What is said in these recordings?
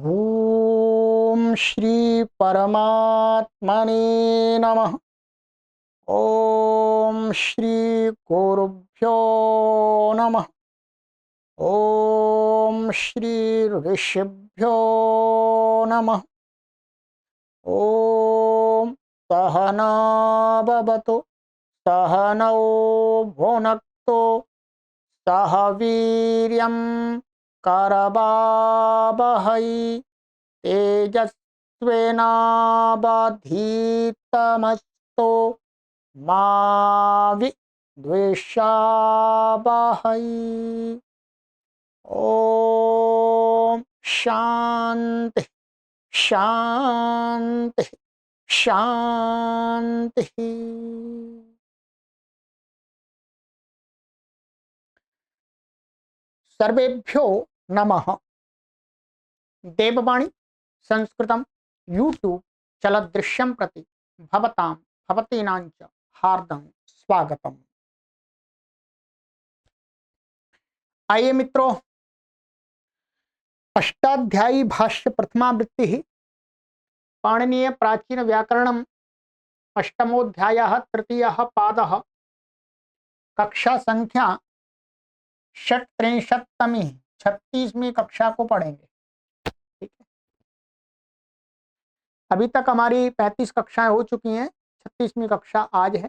ओम श्री परमात्मने नमः। ओम श्री गुरुभ्यो नमः। ओम श्री ऋषिभ्यो नमः। ओम सहना भवतु सहनौ भुनक्तु सह वीर्यं करवावहै तेजस्विनावधीतमस्तु मा विद्विषावहै। ओम शांति शांति शांति। सर्वेभ्यो नमः। देववाणी संस्कृतं यूट्यूब चलदृश्यं प्रति भवतां भवतीनांच हार्दं स्वागतम्। आइए मित्रों, अष्टाध्यायी भाष्य प्रथमावृत्ति पाणिनीय प्राचीन व्याकरणम् अष्टमोऽध्यायः तृतीयः पादः कक्षा संख्या 36वीं 36वीं कक्षा को पढ़ेंगे। ठीक है, अभी तक हमारी 35 कक्षाएं हो चुकी हैं, 36वीं कक्षा आज है,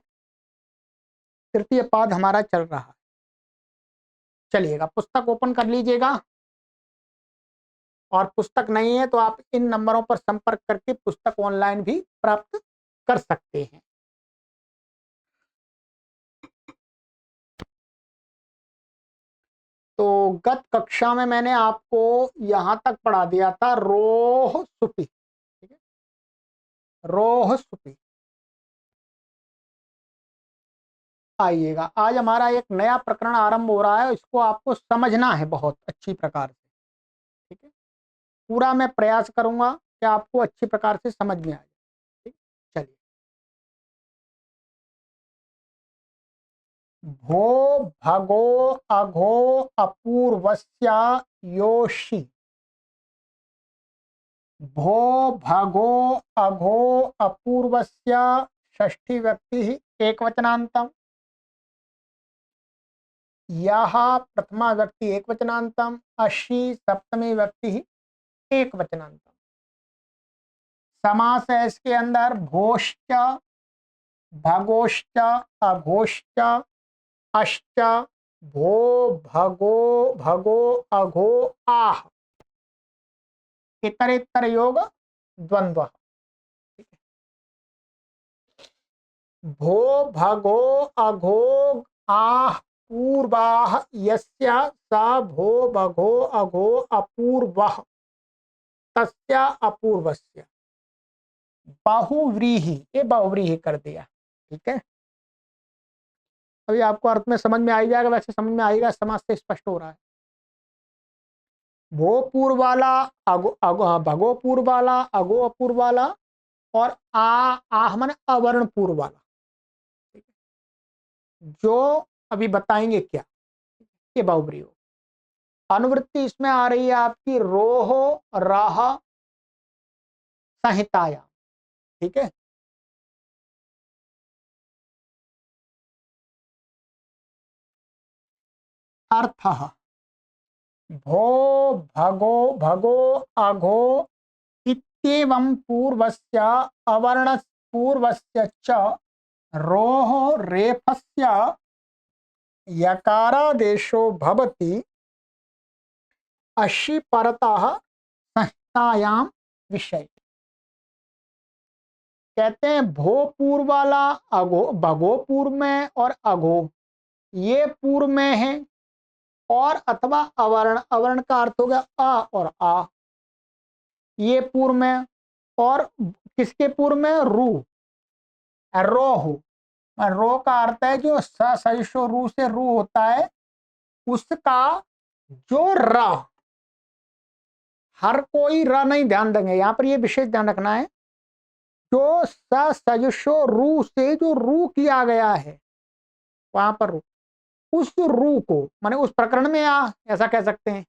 तृतीय पाद हमारा चल रहा है। चलिएगा, पुस्तक ओपन कर लीजिएगा, और पुस्तक नहीं है तो आप इन नंबरों पर संपर्क करके पुस्तक ऑनलाइन भी प्राप्त कर सकते हैं। तो गत कक्षा में मैंने आपको यहां तक पढ़ा दिया था, रोह सुपी। ठीक है, रोह सुपी। आइएगा, आज हमारा एक नया प्रकरण आरंभ हो रहा है, इसको आपको समझना है बहुत अच्छी प्रकार से। ठीक है, पूरा मैं प्रयास करूंगा कि आपको अच्छी प्रकार से समझ में आ जाए। ठीक, चलिए। भो भगो अघो अपूर्वस्या योषि। भो भगो अघो अपूर्वस्य षष्ठी व्यक्ति एकवचनान्तम। यह प्रथमा व्यक्ति एकवचनान्तम, अशी सप्तमी व्यक्ति एकवचनान्तम। समास है इसके अंदर भोश्च भगोश्च अघोश्च अश्च भो भगो भगो अघो आह। इतरेतर योग द्वंद्व। भो भगो अघो आह पूर्वाह यस्य स भो भगो अघो अपूर्वः तस्य अपूर्वस्य। बहुव्रीहि, ये बहुव्रीहि कर दिया। ठीक है, अभी आपको अर्थ में समझ में आ जाएगा, वैसे समझ में आएगा, समाज से स्पष्ट हो रहा है। भो पूर्व वाला अगो अगो भगो पूर्व वाला अगो अपूर्व वाला, और आह मन अवर्ण पूर्व वाला। जो अभी बताएंगे क्या, ये बहुव्रीहि हो। अनुवृत्ति इसमें आ रही है आपकी रोह राह संहिताया। ठीक है, अर्थ भो भगो भगो अघो इत्येवं पूर्वस्य अवर्ण पूर्वस्य च रोह रेफस्य यकारादेशो भवति अशि परतः संहितायां विषय। कहते हैं भो पूर्व वाला अघो, भगो पूर्व में और अघो ये पूर्व में है, और अथवा अवर्ण, अवर्ण का अर्थ हो गया अ और आ, ये पूर्व में, और किसके पूर्व में, रू रोहु। रो का अर्थ है जो सहिष्णु रू से रू होता है उसका जो र, हर कोई र नहीं, ध्यान देंगे यहां पर, ये विशेष ध्यान रखना है। जो सजशो रू से जो रू किया गया है वहां पर रू, उस रू को माने उस प्रकरण में ऐसा कह सकते हैं,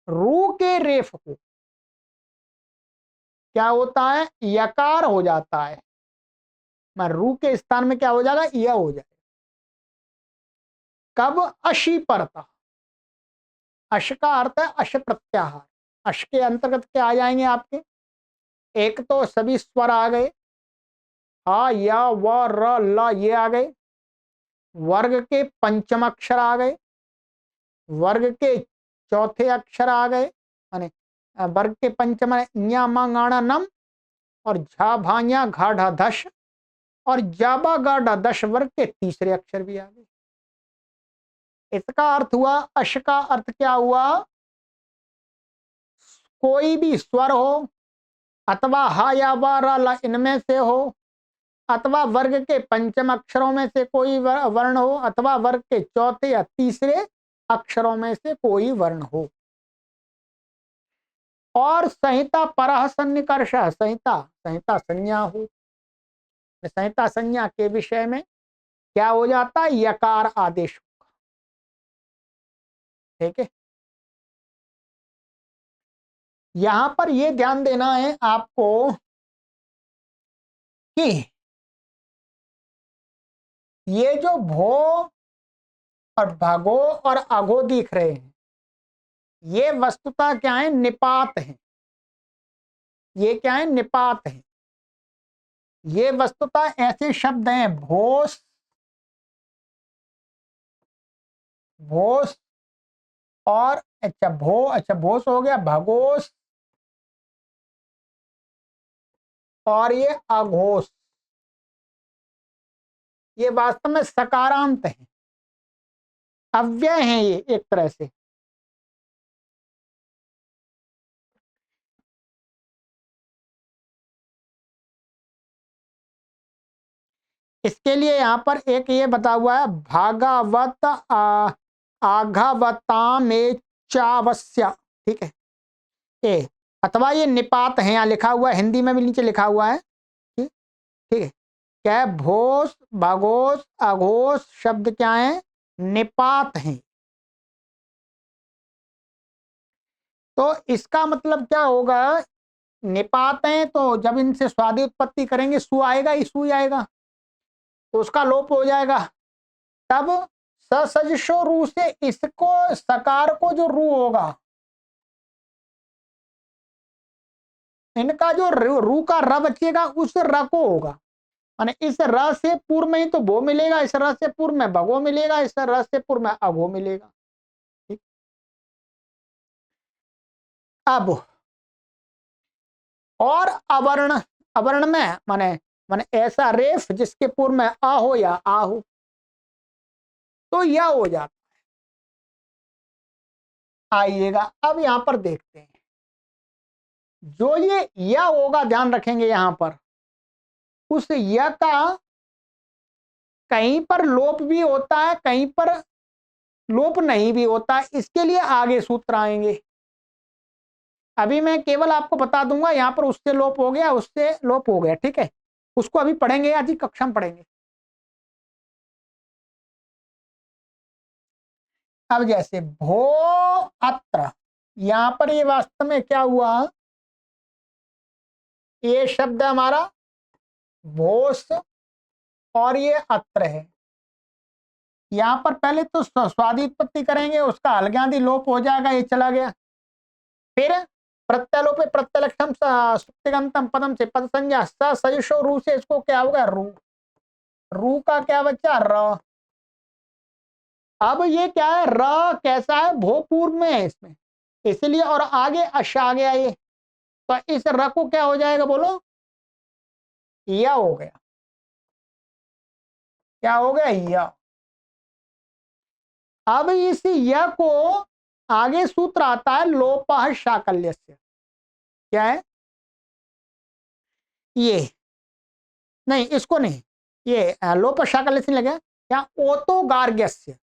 रू के रेफ को क्या होता है, यकार हो जाता है। मैं रू के स्थान में क्या हो जाएगा, य हो जाएगा। कब, अशी परता। अश का अर्थ है अश प्रत्याहार। अश के अंतर्गत क्या आ जाएंगे आपके, एक तो सभी स्वर आ गए, आ या व र ल ये आ गए, वर्ग के पंचम अक्षर आ गए, वर्ग के चौथे अक्षर आ गए, माने वर्ग के पंचम न्या मा गाणा नम, और झा भाया घा ढा धश, और जाबा गा डा दश वर्ग के तीसरे अक्षर भी आ गए। इसका अर्थ हुआ, अश का अर्थ क्या हुआ, कोई भी स्वर हो, अथवा हा या वा रा ला इनमें से हो, अथवा वर्ग के पंचम अक्षरों में से कोई वर्ण हो, अथवा वर्ग के चौथे या तीसरे अक्षरों में से कोई वर्ण हो। और संहिता परः सन्निकर्ष, संहिता संहिता संज्ञा हो, संहिता संज्ञा के विषय में क्या हो जाता है, यकार आदेश होगा। ठीक है, यहां पर यह ध्यान देना है आपको कि ये जो भो और भगो और अघो दिख रहे हैं, ये वस्तुतः क्या है, निपात है। ये क्या है, निपात है। ये वस्तुतः ऐसे शब्द हैं, भोस, भोस और अच्छा भोस हो गया, भगोस, और ये अघोष, ये वास्तव में सकारांत है, अव्यय है ये एक तरह से। इसके लिए यहां पर एक ये बता हुआ है, भागवत आघवता में चावस्य। ठीक है, ए अथवा ये निपात है, यहाँ लिखा हुआ है, हिंदी में भी नीचे लिखा हुआ है। ठीक, ठीक है, क्या है, भोस भगोस अघोष शब्द क्या है, निपात हैं। तो इसका मतलब क्या होगा, निपात हैं तो जब इनसे स्वादि उत्पत्ति करेंगे सु आएगा, सु आएगा, तो उसका लोप हो जाएगा। तब ससजशो रू से इसको सकार को जो रू होगा, इनका जो रू का र बचेगा उस र को होगा, माने इस र से पूर्व में ही तो भो मिलेगा, इस र से पूर्व में भगो मिलेगा, इस र से पूर्व में अघो मिलेगा। ठीक, अब और अवर्ण, अवर्ण में माने माने ऐसा रेफ जिसके पूर्व में आ हो या आ हो, तो यह हो जाता। आइएगा अब यहां पर देखते हैं, जो ये या होगा, ध्यान रखेंगे यहां पर, उस या का कहीं पर लोप भी होता है, कहीं पर लोप नहीं भी होता है। इसके लिए आगे सूत्र आएंगे, अभी मैं केवल आपको बता दूंगा, यहां पर उससे लोप हो गया, उससे लोप हो गया। ठीक है, उसको अभी पढ़ेंगे, आज ही कक्षा में पढ़ेंगे। अब जैसे भो अत्र, यहां पर ये वास्तव में क्या हुआ, ये शब्द हमारा भोस और ये अत्र है। यहां पर पहले तो स्वादि उत्पत्ति करेंगे, उसका अलज्ञादि लोप हो जाएगा, ये चला गया। फिर प्रत्यलोपे प्रत्यलक्षम सुप्तिगंतम पदम से पद संज्ञा सयुषो रू से इसको क्या होगा, रू, रू का क्या बच्चा, र। अब ये क्या है, र कैसा है, भो पूर्व में है इसमें, इसलिए, और आगे अश आ गया ये, तो इस र को क्या हो जाएगा, बोलो, या हो गया। क्या हो गया, या। अब इस या को आगे सूत्र आता है लोपः शाकल्य से। क्या है ये, नहीं इसको नहीं, ये लोपः शाकल्य से लगे क्या, ओतो गार्ग्यस्य,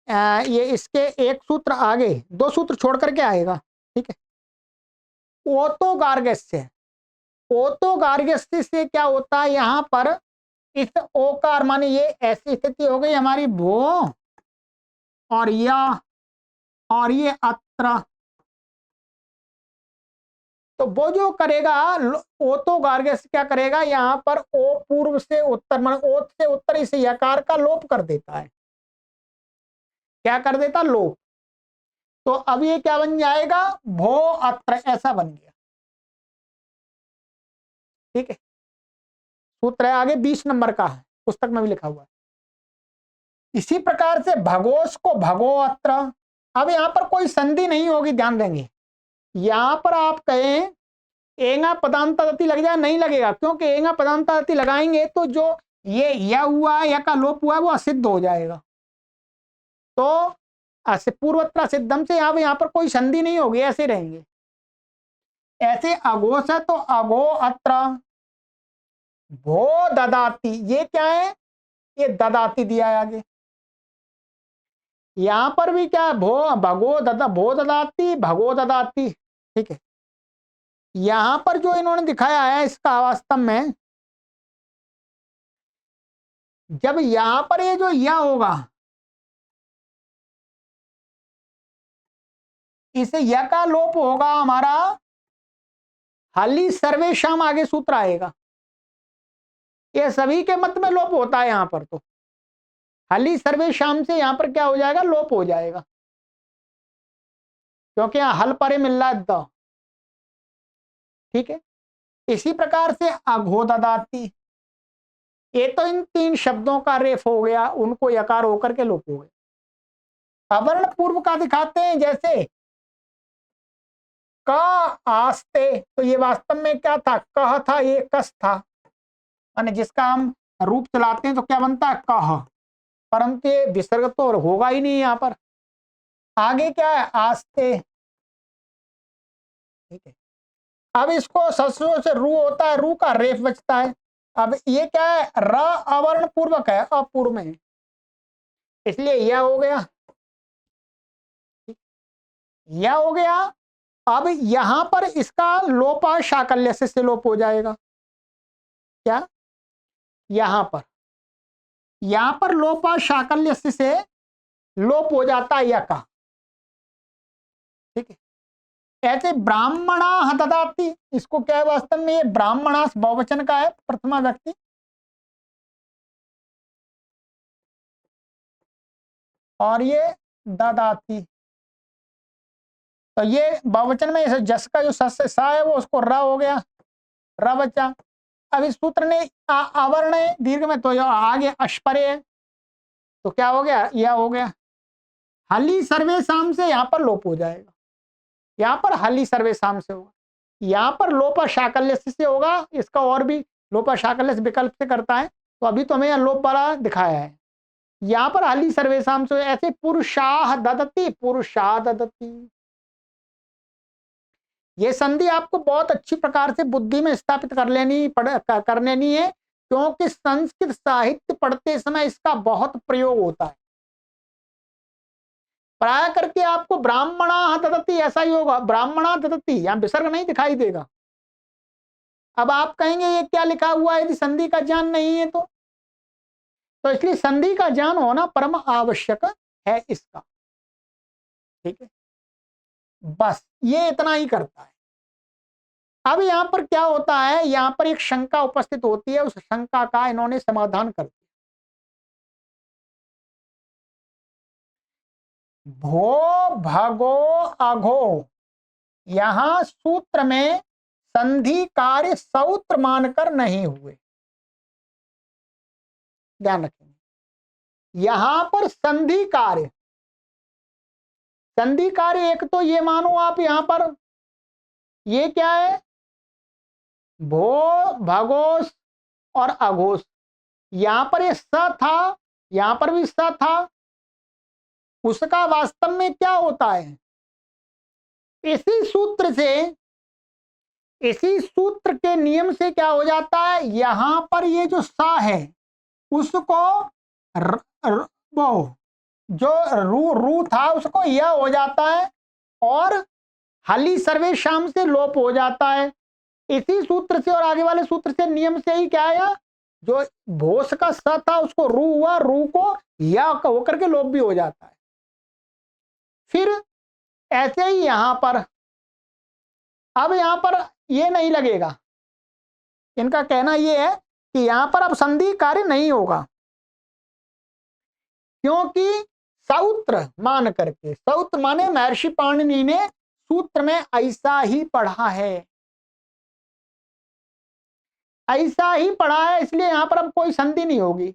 ये इसके एक सूत्र आगे, दो सूत्र छोड़ करके आएगा। ठीक है, ओतो गार्ग्यस्य, ओतो गार्ग्यस्य से क्या होता है, यहां पर इस ओकार माने ये ऐसी स्थिति हो गई हमारी, भो और या और ये अत्र, तो वो जो करेगा ओ तो गार्ग्यस क्या करेगा, यहाँ पर ओ पूर्व से उत्तर मन ओत से उत्तर इस यकार का लोप कर देता है। क्या कर देता, लोप। तो अब ये क्या बन जाएगा, भो अत्र, ऐसा बन गया। ठीक है, सूत्र है आगे 20 नंबर का है, पुस्तक में भी लिखा हुआ है। इसी प्रकार से भगोश को भगो अत्र। अब यहां पर कोई संधि नहीं होगी, ध्यान देंगे। यहां पर आप कहें एंगा पदांतादति लग जाए, नहीं लगेगा, क्योंकि एंगा पदांतादति लगाएंगे तो जो ये या हुआ या का लोप हुआ है वो असिद्ध हो जाएगा। तो पूर्वत्र सिद्धम से यहाँ पर कोई संधि नहीं होगी, ऐसे रहेंगे। ऐसे अघोष है तो अघो अत्र भो ददाती, ये क्या है, ये ददाती दिया है आगे। यहां पर भी क्या है, भो भगो ददा, भो ददाती भगो ददाती। ठीक है, यहां पर जो इन्होंने दिखाया है इसका वास्तव में, जब यहां पर ये जो या होगा, इसे या का लोप होगा हमारा हाली सर्वेशम, आगे सूत्र आएगा। ये सभी के मत में लोप होता है यहां पर, तो हाली सर्वेशम से यहां पर क्या हो जाएगा, लोप हो जाएगा, क्योंकि यहां हल परे मिल रहा है द। ठीक है, इसी प्रकार से अघो ददाती, ये तो इन तीन शब्दों का रेफ हो गया, उनको यकार होकर के लोप हो गया। अवर्ण पूर्व का दिखाते हैं, जैसे का आस्ते, तो ये वास्तव में क्या था, कह था, ये कस था, माने जिसका हम रूप चलाते हैं तो क्या बनता है, कह, परंतु ये विसर्ग तो होगा ही नहीं यहां पर। आगे क्या है, आस्ते। ठीक है, अब इसको ससुर से रू होता है, रू का रेफ बचता है। अब ये क्या है, र अवर्ण पूर्वक है, अपूर्व में है, इसलिए यह हो गया, यह हो गया। अब यहां पर इसका लोपा शाकल्य से लोप हो जाएगा। क्या, यहां पर लोपा शाकल्य से लोप हो जाता है या का। ठीक है, ऐसे ब्राह्मणा ददाती, इसको क्या है वास्तव में, ये ब्राह्मणास बहुवचन का है, प्रथमा व्यक्ति, और ये ददाती, तो ये बहुवचन में जस का जो सा है वो उसको र हो गया, र बचा। अब इस सूत्र ने आवरण है दीर्घ में, तो आगे अश्परे है, तो क्या हो गया, यह हो गया। हली सर्वेशाम से यहां पर लोप हो जाएगा, यहां पर हली सर्वेशाम से होगा, यहां पर लोपा शाकल्य से होगा। इसका और भी लोपा शाकल्य विकल्प से करता है, तो अभी तो हमें लोप वाला दिखाया है। यहां पर हली सर्वेशाम से, ऐसे पुरुषाह ददती, पुरुषाह ददती, ये संधि आपको बहुत अच्छी प्रकार से बुद्धि में स्थापित कर लेनी है, क्योंकि संस्कृत साहित्य पढ़ते समय इसका बहुत प्रयोग होता है। प्राय करके आपको ब्राह्मणा ददती ऐसा ही होगा, ब्राह्मणा ददती, यहां विसर्ग नहीं दिखाई देगा। अब आप कहेंगे ये क्या लिखा हुआ है, यदि संधि का ज्ञान नहीं है तो इसलिए संधि का ज्ञान होना परम आवश्यक है इसका। ठीक है, बस ये इतना ही करता है। अब यहां पर क्या होता है, यहां पर एक शंका उपस्थित होती है, उस शंका का इन्होंने समाधान कर दिया। भो भगो अघो, यहां सूत्र में संधि कार्य सूत्र मानकर नहीं हुए, ध्यान रखेंगे। यहां पर संधि कार्य एक तो ये मानो आप, यहां पर ये क्या है, भो भगोस और अघोष, यहां पर ये स था, यहां पर भी स था, उसका वास्तव में क्या होता है, इसी सूत्र के नियम से क्या हो जाता है, यहां पर ये जो सा है उसको वो जो रू था उसको यह हो जाता है, और हली सर्वेशाम से लोप हो जाता है। इसी सूत्र से और आगे वाले सूत्र से नियम से ही क्या आया, जो भोस का स था उसको रू हुआ, रू को या होकर के लोप भी हो जाता है। फिर ऐसे ही यहां पर अब यहां पर ये नहीं लगेगा, इनका कहना ये है कि यहां पर अब संधि कार्य नहीं होगा, क्योंकि सूत्र मान करके, सूत्र माने महर्षि पाणिनि ने सूत्र में ऐसा ही पढ़ा है, ऐसा ही पढ़ा है, इसलिए यहां पर अब कोई संधि नहीं होगी।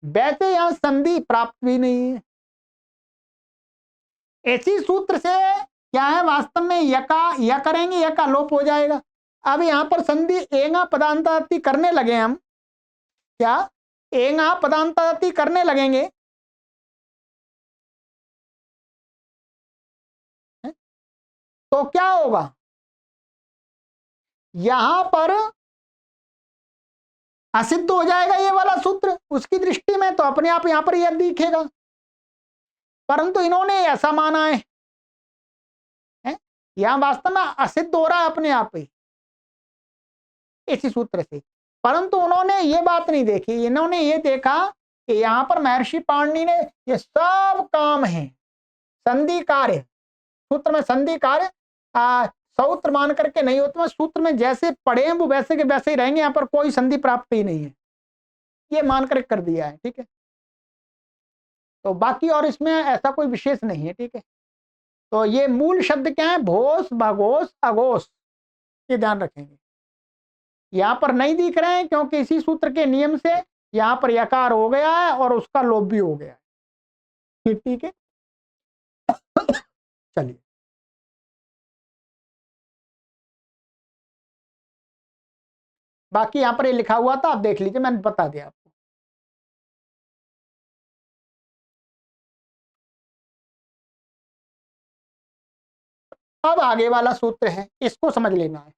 वैसे यहां संधि प्राप्त भी नहीं है। इसी सूत्र से क्या है, वास्तव में यका या करेंगे, यका लोप हो जाएगा। अब यहां पर संधि एंगा पदांताति करने लगे हम, क्या एंगा पदांताति करने लगेंगे, तो क्या होगा, यहां पर असिद्ध हो जाएगा ये वाला सूत्र उसकी दृष्टि में, तो अपने आप यहां पर यह दिखेगा, परंतु इन्होंने ऐसा माना है, यहां वास्तव में असिद्ध हो रहा है अपने आप ही इसी सूत्र से। परंतु उन्होंने ये बात नहीं देखी, इन्होंने ये देखा कि यहां पर महर्षि पाणिनि ने ये सब काम है संधि कार्य, सूत्र में संधि कार्य सूत्र मान करके नहीं होते, में सूत्र में जैसे पढ़े हैं वो वैसे के वैसे ही रहेंगे, यहां पर कोई संधि प्राप्त ही नहीं है, ये मान करके कर दिया है। ठीक है, तो बाकी और इसमें ऐसा कोई विशेष नहीं है। ठीक है, तो ये मूल शब्द क्या है, भोस भगोस अगोस, ये ध्यान रखेंगे। यहां पर नहीं दिख रहे हैं क्योंकि इसी सूत्र के नियम से यहां पर यकार हो गया है और उसका लोप भी हो गया है। ठीक है, चलिए बाकी यहां पर ये लिखा हुआ था, आप देख लीजिए, मैंने बता दिया आपको। अब आगे वाला सूत्र है, इसको समझ लेना है।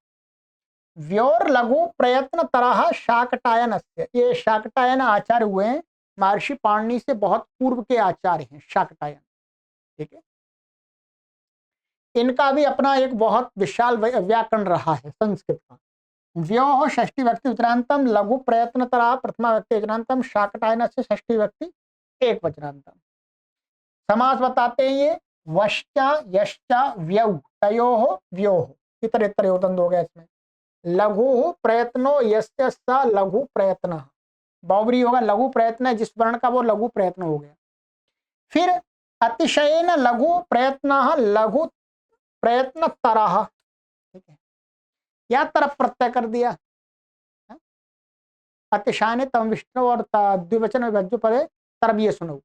व्योर लघु प्रयत्न तरह शाकटायन, ये शाकटायन आचार्य हुए हैं, महर्षि पाणिनि से बहुत पूर्व के आचार्य हैं शाकटायन। ठीक है, इनका भी अपना एक बहुत विशाल व्याकरण रहा है संस्कृत का। व्योह षष्ठी व्यक्ति उत्तरांतम, लघु प्रयत्न तरह प्रथमा व्यक्ति वचनांतम, शाकटायन से षष्ठी व्यक्ति एक वचनांतम। समास बताते हैं ये, वश्चा यश्चा व्यौ तयोः व्योह, इतर इतर योतन हो गया इसमें। लघु प्रयत्नो यस्य स लघु प्रयत्न, बावरी होगा लघु प्रयत्न, जिस वर्ण का वो लघु प्रयत्न हो गया। फिर अतिशयन लघु प्रयत्न लघु प्रयत्न तरह, ठीक है, या तरफ प्रत्यय कर दिया। अतिशयन तम विष्णु और द्विवचन में भज्जु पदे तरफ, ये सुनो,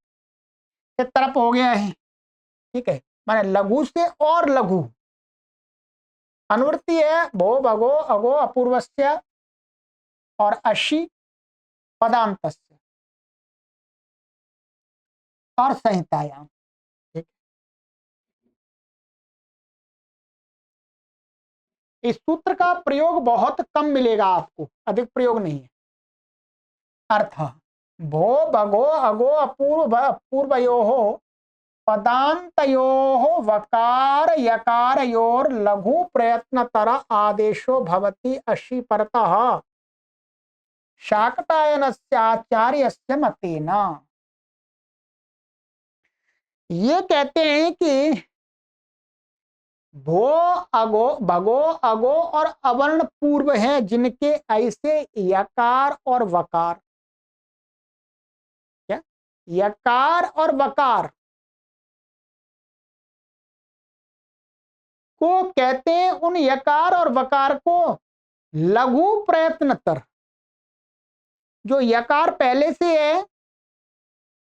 ये तरफ हो गया है। ठीक है, माने लघु से और लघु, अनुवृत्ति है भो भगो अगो अपूर्वस्य और अशी पदांतस्य और संहितायाम। ठीक, इस सूत्र का प्रयोग बहुत कम मिलेगा आपको, अधिक प्रयोग नहीं है। अर्थ, भो भगो अगो अपूर्व पूर्वयोः पदान्तयोः वकार यकारयोर लघु प्रयत्नतर आदेशो भवति अशी परतः शाकटायनस्य आचार्यस्य मतेन। ये कहते हैं कि भो अगो भगो अगो और अवर्ण पूर्व है जिनके ऐसे यकार और वकार, क्या यकार और वकार को कहते हैं, उन यकार और वकार को लघु प्रयत्नतर, जो यकार पहले से है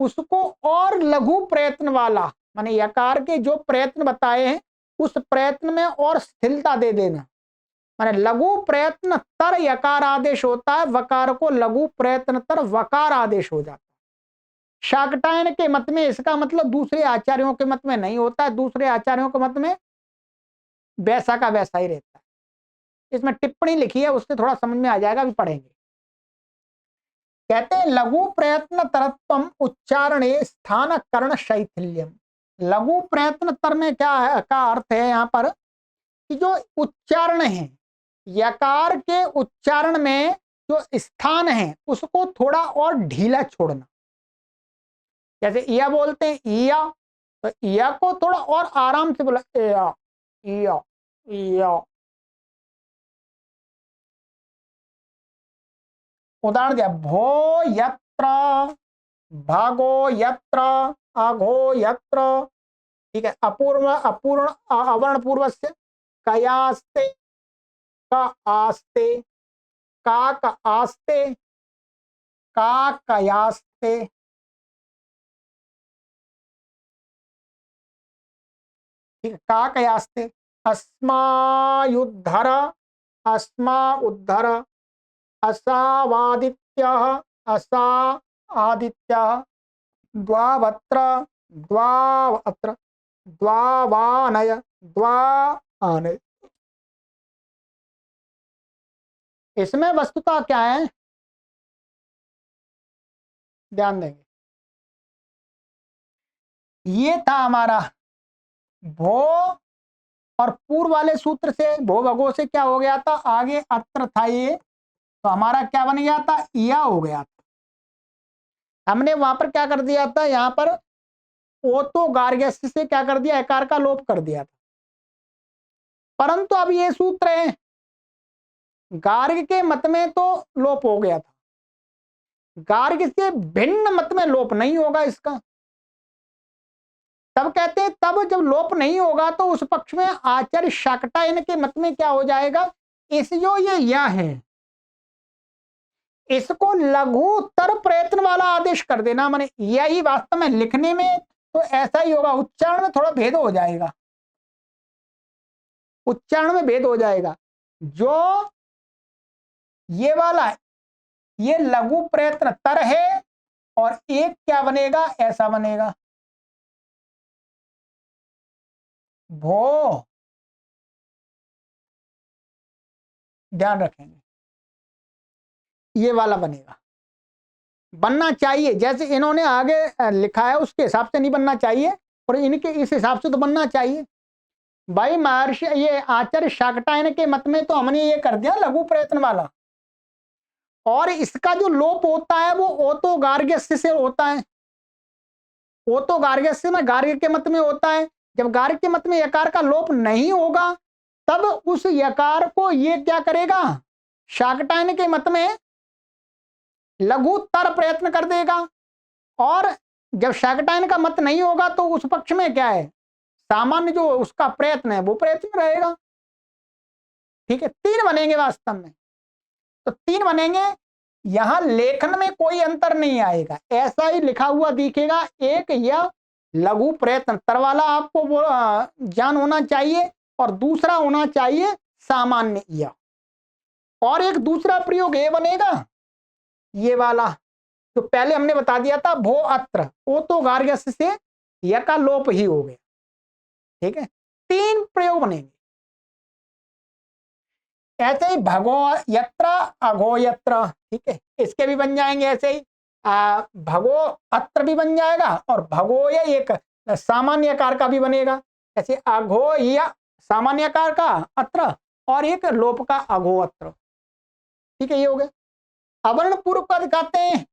उसको और लघु प्रयत्न वाला, माने यकार के जो प्रयत्न बताए हैं उस प्रयत्न में और स्थिरता दे देना, माने लघु प्रयत्न तर यकार आदेश होता है, वकार को लघु प्रयत्न तर वकार आदेश हो जाता है। शाकटायन के मत में इसका मतलब दूसरे आचार्यों के मत में नहीं होता है, दूसरे आचार्यों के मत में वैसा का वैसा ही रहता है। इसमें टिप्पणी लिखी है, उससे थोड़ा समझ में आ जाएगा, अभी पढ़ेंगे। कहते हैं लघु प्रयत्न तरत्वम उच्चारणे स्थान कर्ण शैथिल्यम। लघु प्रयत्न तर में क्या है का अर्थ है यहाँ पर कि जो उच्चारण है, यकार के उच्चारण में जो स्थान है उसको थोड़ा और ढीला छोड़ना। जैसे इया बोलते हैं इया, तो इया को थोड़ा और आराम से बोला, इया इया इया, उदाहरण दिया, भो यत्र, भागो यत्र, अघो यत्र। ठीक है, अपूर्ण अपूर्ण अवर्ण पूर्वस्य कयास्ते, का आस्ते, का आस्ते, का कयास्ते। ठीक है, का कयास्ते। अस्मायुद्धर, अस्मा उद्धर, असावादित्यः, असा आदित्यः, द्वावत्र, द्वावत्र, द्वावानय, द्वाआनय। इसमें वस्तुतः क्या है, ध्यान देंगे। ये था हमारा भो, और पूर्व वाले सूत्र से भो भगो से क्या हो गया था, आगे अत्र था ये, तो हमारा क्या बन गया था, या हो गया था। हमने वहां पर क्या कर दिया था, यहां पर ओ तो गार्ग्यस्य से क्या कर दिया, एकार का लोप कर दिया था। परंतु अब ये सूत्र है, गार्ग के मत में तो लोप हो गया था, गार्ग से भिन्न मत में लोप नहीं होगा इसका। तब कहते हैं, तब जब लोप नहीं होगा तो उस पक्ष में आचार्य शाकटायन के मत में क्या हो जाएगा, इस जो ये या है इसको लघुतर प्रयत्न वाला आदेश कर देना। माने यही वास्तव में लिखने में तो ऐसा ही होगा, उच्चारण में थोड़ा भेद हो जाएगा, उच्चारण में भेद हो जाएगा। जो ये वाला, ये लघु प्रयत्न तर है, और एक क्या बनेगा, ऐसा बनेगा, भो। ध्यान रखेंगे, ये वाला बनेगा, बनना चाहिए जैसे इन्होंने आगे लिखा है उसके हिसाब से नहीं बनना चाहिए, और इनके इस हिसाब से तो बनना चाहिए। भाई महर्षि ये आचार्य शाकटायन के मत में तो हमने ये कर दिया लघु प्रयत्न वाला, और इसका जो लोप होता है वो ओतो गार्ग्यस्य से होता है, ओतो गार्ग्यस्य में गार्ग्य के मत में होता है। जब गार्ग्य के मत में यकार का लोप नहीं होगा तब उस यकार को ये क्या करेगा, शाकटायन के मत में लघुतर प्रयत्न कर देगा, और जब शाकटायन का मत नहीं होगा तो उस पक्ष में क्या है, सामान्य जो उसका प्रयत्न है वो प्रयत्न रहेगा। ठीक है, तीन बनेंगे वास्तव में, तो तीन बनेंगे। यहां लेखन में कोई अंतर नहीं आएगा, ऐसा ही लिखा हुआ दिखेगा। एक या लघु प्रयत्न तर वाला आपको वो ज्ञान होना चाहिए, और दूसरा होना चाहिए सामान्य या, और एक दूसरा प्रयोग ये बनेगा, ये वाला तो पहले हमने बता दिया था, भो अत्र, ओ तो गार्ग्यस्य से या का लोप ही हो गया। ठीक है, तीन प्रयोग बनेंगे। ऐसे ही भगो यत्र, अघो यत्र। ठीक है, इसके भी बन जाएंगे ऐसे ही, भगो अत्र भी बन जाएगा, और भगो या एक सामान्य आकार का भी बनेगा। ऐसे अघो या सामान्य आकार का अत्र, और एक लोप का अघो अत्र। ठीक है, ये हो गया। अवर्ण पूर्व का दिखाते हैं,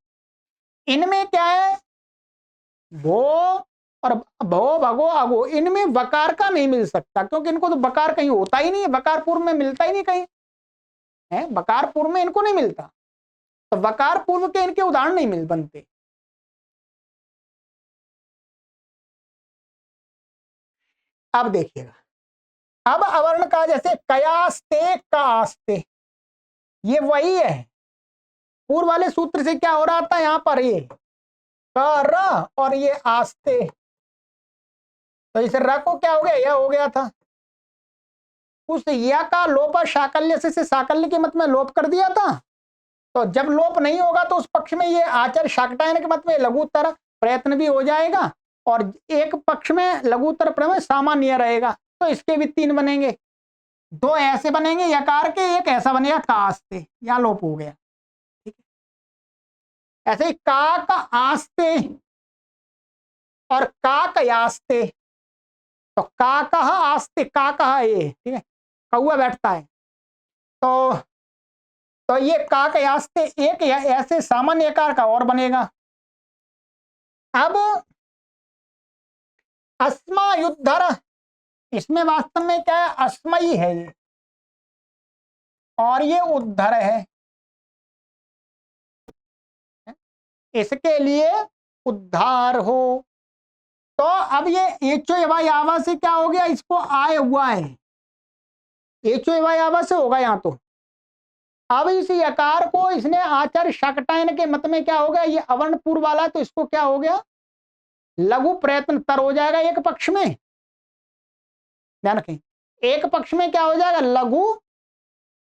इनमें क्या है, भो और भो भगो अगो, इनमें वकार का नहीं मिल सकता, क्योंकि इनको तो वकार कहीं होता ही नहीं है, वकार पूर्व में मिलता ही नहीं कहीं है, वकार पूर्व में इनको नहीं मिलता, तो वकार पूर्व के इनके उदाहरण नहीं मिल बनते। अब देखिएगा, अब अवर्ण का जैसे कयास्ते का आस्ते, ये वही है, पूर्व वाले सूत्र से क्या हो रहा था, यहां पर ये कर और ये आस्ते, तो इस र को क्या हो गया, यह हो गया था। उस या का लोप शाकल्य से साकल्य के मत में लोप कर दिया था, तो जब लोप नहीं होगा तो उस पक्ष में ये आचार्य शाकटायन के मत में लघुतर प्रयत्न भी हो जाएगा, और एक पक्ष में लघुतर प्रमेय सामान्य रहेगा। तो इसके भी तीन बनेंगे, दो ऐसे बनेंगे यकार के, एक ऐसा बनेगा कास्ते, या लोप हो गया। ठीक है, ऐसे ही का आस्ते और का कयास्ते, तो का कहा आस्ते, का कहा ये, ठीक है, कौआ बैठता है, तो ये का कयास्ते एक या ऐसे सामान्य आकार का और बनेगा। अब अस्मा युद्धर, इसमें वास्तव में क्या है, अस्मयी है ये, और ये उद्धर है। इसके लिए उद्धार हो। तो अब ये एचो एवा यावा से क्या हो गया, इसको आय हुआ है, एचो एवा यावा से होगा यहां तो। अब इस यकार को इसने आचार्य शाकटायन के मत में क्या हो गया, ये अवर्ण पूर्व वाला है तो इसको क्या हो गया, लघु प्रयत्न तर हो जाएगा एक पक्ष में, ध्यान रखें, एक पक्ष में क्या हो जाएगा, लघु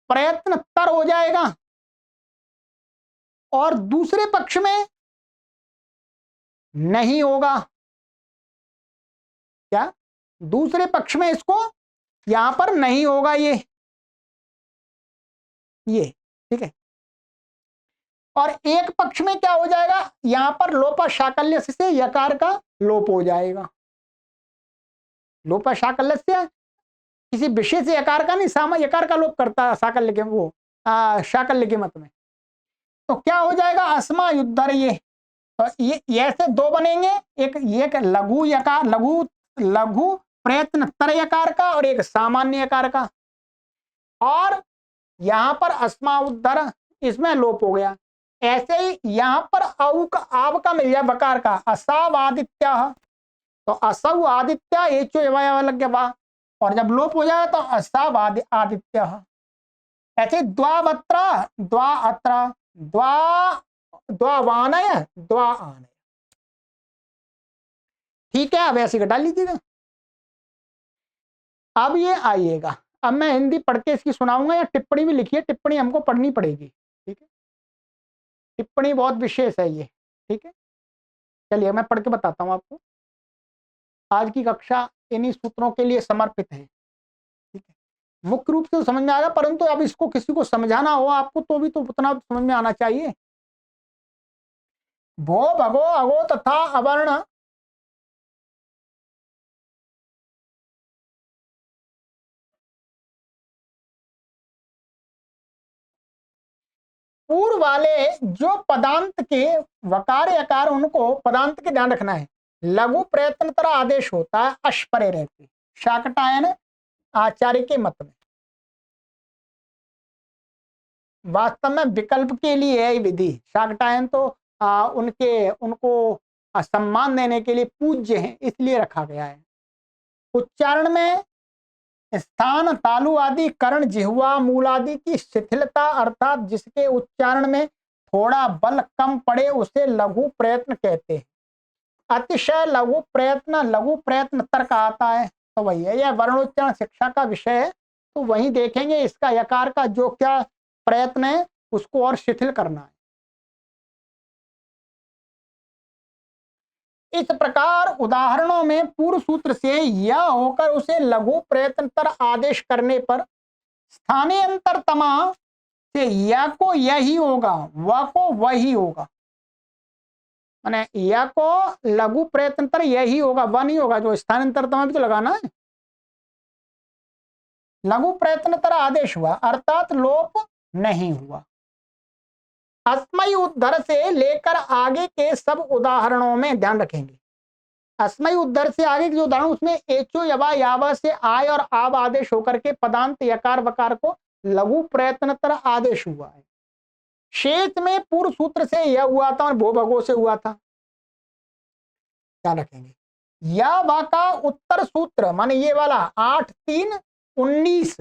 प्रयत्न तर हो जाएगा, और दूसरे पक्ष में नहीं होगा। क्या, दूसरे पक्ष में इसको यहां पर नहीं होगा ये ठीक है। और एक पक्ष में क्या हो जाएगा, यहां पर लोपा शाकल्य से यकार का लोप हो जाएगा। लोपा शाकल्य से किसी विशेष यकार का नहीं, सामा यकार का लोप करता है साकल्य के वो शाकल्य के मत में। तो क्या हो जाएगा, अस्मा युद्धर, ये तो ये ऐसे दो बनेंगे, एक लघु यकार, लघु प्रयत्न तर यकार का और एक सामान्य यकार का, और यहां पर अस्मा उद्धर इसमें लोप हो गया। ऐसे ही यहां पर आव का मिल जाए बकार का, असाव आदित्य, तो असव आदित्य एचो एवं लग गया, और जब लोप हो जाएगा तो असाव आदित्य। ऐसे द्वावत्र द्वा अत्र द्वावानय द्वा आनय, ठीक है। अब ऐसे घटा लीजिएगा। अब ये आइएगा, अब मैं हिंदी पढ़ के इसकी सुनाऊंगा, या टिप्पणी भी लिखिए, टिप्पणी हमको पढ़नी पड़ेगी, ठीक है, टिप्पणी बहुत विशेष है ये, ठीक है। चलिए मैं पढ़ के बताता हूं आपको। आज की कक्षा इन्हीं सूत्रों के लिए समर्पित है, ठीक है। मुख्य रूप से तो समझ में आएगा, परंतु अब इसको किसी को समझाना हो आपको तो भी तो उतना समझ में आना चाहिए। भो भगो अगो तथा अवर्ण पूर्व वाले जो पदांत के वकार यकार, उनको पदांत के ध्यान रखना है, लघु प्रयत्न तरह आदेश होता है अशपरे रहते, शाकटायन आचार्य के मत में। वास्तव में विकल्प के लिए है विधि, शाकटायन तो उनको सम्मान देने के लिए पूज्य है, इसलिए रखा गया है। उच्चारण में स्थान, तालु आदि, कर्ण, जिह्वा, मूल आदि की शिथिलता, अर्थात जिसके उच्चारण में थोड़ा बल कम पड़े उसे लघु प्रयत्न कहते हैं। अतिशय लघु प्रयत्न तर्क आता है, तो वही है, यह वर्णोच्चारण शिक्षा का विषय है, तो वही देखेंगे इसका यकार का जो क्या प्रयत्न है उसको और शिथिल करना है। इस प्रकार उदाहरणों में पूर्व सूत्र से यह होकर उसे लघु प्रयत्नतर आदेश करने पर स्थानीय अंतरतमा से या को यही होगा, व को वही होगा, माने या को लघु प्रयत्नतर यही होगा, व नहीं होगा, जो स्थानांतरतमा भी तो लगाना है। लघु प्रयत्नतर आदेश हुआ अर्थात लोप नहीं हुआ। अस्मयी उद्धर से लेकर आगे के सब उदाहरणों में ध्यान रखेंगे, अस्मयी उद्धर से आगे के जो उदाहरण उसमें एचो यवा यावा से आय और आब आदेश होकर के पदांत यकार वकार को लघु प्रयत्नतर आदेश हुआ है। शेष में पूर्व सूत्र से यह हुआ था और भो भगो से हुआ था, ध्यान रखेंगे। या वा का उत्तर सूत्र माने ये वाला 8-3-19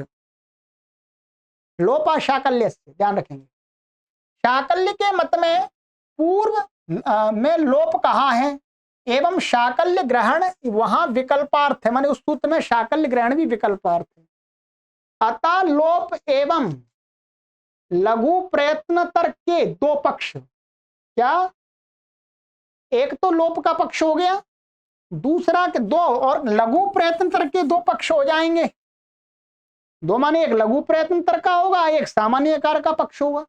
लोपा शाकल्य से, ध्यान रखेंगे। शाकल्य के मत में पूर्व में लोप कहा है, एवं शाकल्य ग्रहण वहां विकल्पार्थ है, माने उस सूत्र में शाकल्य ग्रहण भी विकल्पार्थ है। अतः लोप एवं लघु प्रयत्नतर के दो पक्ष, क्या, एक तो लोप का पक्ष हो गया, दूसरा के दो और लघु प्रयत्नतर के दो पक्ष हो जाएंगे। दो माने एक लघु प्रयत्नतर का होगा, एक सामान्य आकार का पक्ष होगा।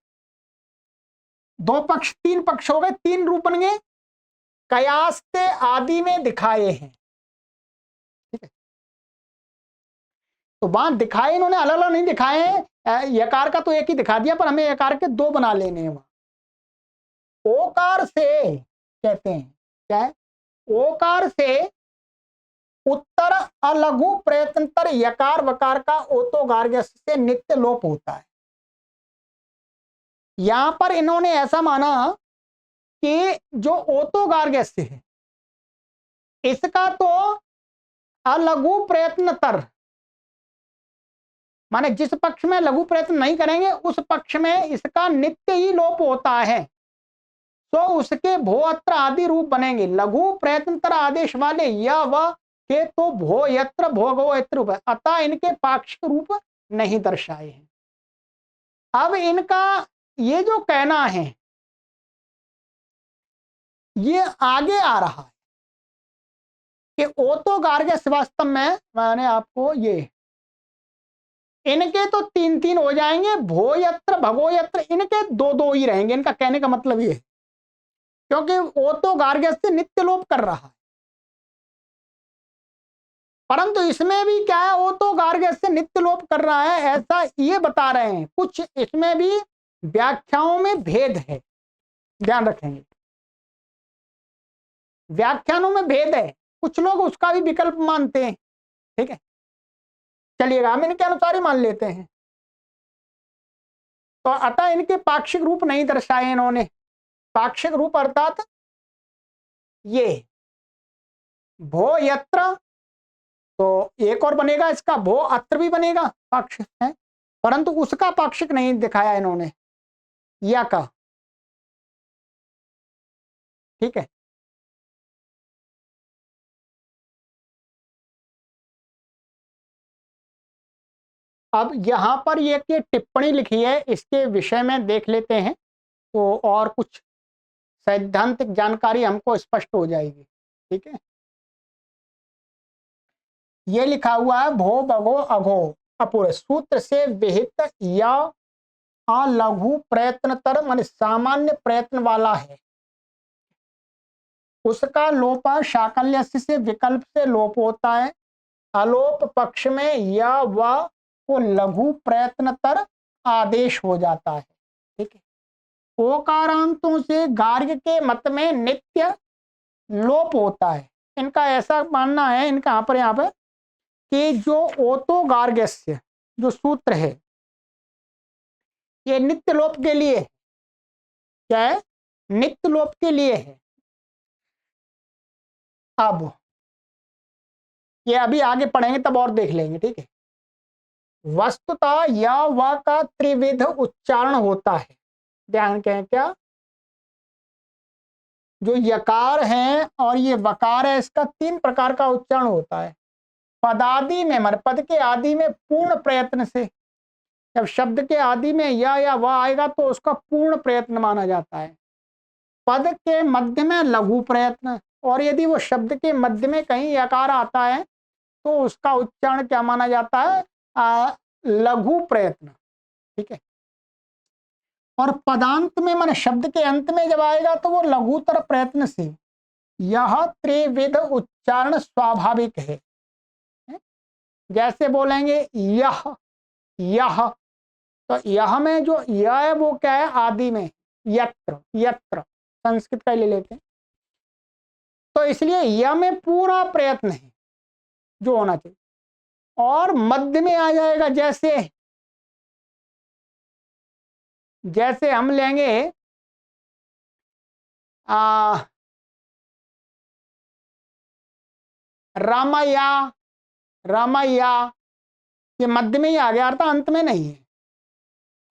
दो पक्ष, तीन पक्ष हो गए, तीन रूप बन गए, कयास्ते आदि में दिखाए हैं, ठीक है। तो वहां दिखाए इन्होंने अलग अलग नहीं दिखाए हैं, यकार का तो एक ही दिखा दिया, पर हमें यकार के दो बना लेने हैं। वहां ओकार से कहते हैं, क्या है, ओकार से उत्तर अलघु प्रयत्नतर यकार वकार का ओतो गार्ग्य से नित्य लोप होता है। यहां पर इन्होंने ऐसा माना कि जो ओतोगार्ग्यस्य है इसका तो अलघु प्रयत्नतर, माने जिस पक्ष में लघु प्रयत्न नहीं करेंगे उस पक्ष में इसका नित्य ही लोप होता है, तो उसके भो अत्र आदि रूप बनेंगे। लघु प्रयत्नतर आदेश वाले या व के तो भो यत्र भोगो यत्र रूप है, अतः इनके पाक्षिक रूप नहीं दर्शाए हैं। अब इनका ये जो कहना है ये आगे आ रहा है कि ओतोगार्ग्यस्य वास्तव में मैंने आपको ये इनके तो तीन तीन हो जाएंगे, भो यत्र भगो यत्र इनके दो दो ही रहेंगे। इनका कहने का मतलब ये है क्योंकि ओतोगार्ग्यस्य नित्य लोप कर रहा है, परंतु इसमें भी क्या है ओतोगार्ग्यस्य नित्य लोप कर रहा है ऐसा ये बता रहे हैं। कुछ इसमें भी व्याख्याओं में भेद है, ध्यान रखेंगे व्याख्यानों में भेद है, कुछ लोग उसका भी विकल्प मानते हैं। ठीक है, चलिएगा हम इनके अनुसार ही मान लेते हैं। तो अतः इनके पाक्षिक रूप नहीं दर्शाए इन्होंने। पाक्षिक रूप अर्थात ये भो यत्र, तो एक और बनेगा इसका भो अत्र भी बनेगा पाक्षिक है, परंतु उसका पाक्षिक नहीं दिखाया इन्होंने या का। ठीक है, अब यहां पर ये टिप्पणी लिखी है इसके विषय में देख लेते हैं तो और कुछ सैद्धांतिक जानकारी हमको स्पष्ट हो जाएगी। ठीक है, ये लिखा हुआ है भो भगो अघो अपूर्व सूत्र से विहित या अलघु प्रयत्नतर मान सामान्य प्रयत्न वाला है, उसका लोप शाकल्य से विकल्प से लोप होता है। अलोप पक्ष में या व को लघु प्रयत्नतर आदेश हो जाता है। ठीक है, ओकारांतों से गार्ग्य के मत में नित्य लोप होता है। इनका ऐसा मानना है इनका यहाँ पर कि जो ओतोगार्ग्यस्य जो सूत्र है ये नित्य लोप के लिए है। क्या है? नित्य लोप के लिए है। अब ये अभी आगे पढ़ेंगे तब और देख लेंगे। ठीक है, वस्तुतः या व का त्रिविध उच्चारण होता है। ध्यान कहें क्या, जो यकार है और ये वकार है इसका तीन प्रकार का उच्चारण होता है। पदादि में मन पद के आदि में पूर्ण प्रयत्न से, जब शब्द के आदि में या वह आएगा तो उसका पूर्ण प्रयत्न माना जाता है। पद के मध्य में लघु प्रयत्न, और यदि वो शब्द के मध्य में कहीं यकार आता है तो उसका उच्चारण क्या माना जाता है? लघु प्रयत्न। ठीक है, और पदांत में माने शब्द के अंत में जब आएगा तो वो लघुतर प्रयत्न से। यह त्रिविध उच्चारण स्वाभाविक है। जैसे बोलेंगे यह यह, तो यह में जो यह है वो क्या है? आदि में यत्र, यत्र संस्कृत का ले लेते हैं, तो इसलिए यह में पूरा प्रयत्न है जो होना चाहिए, और मध्य में आ जाएगा। जैसे हम लेंगे रामया, रामया, ये मध्य में ही आ गया, अर्थात अंत में नहीं है।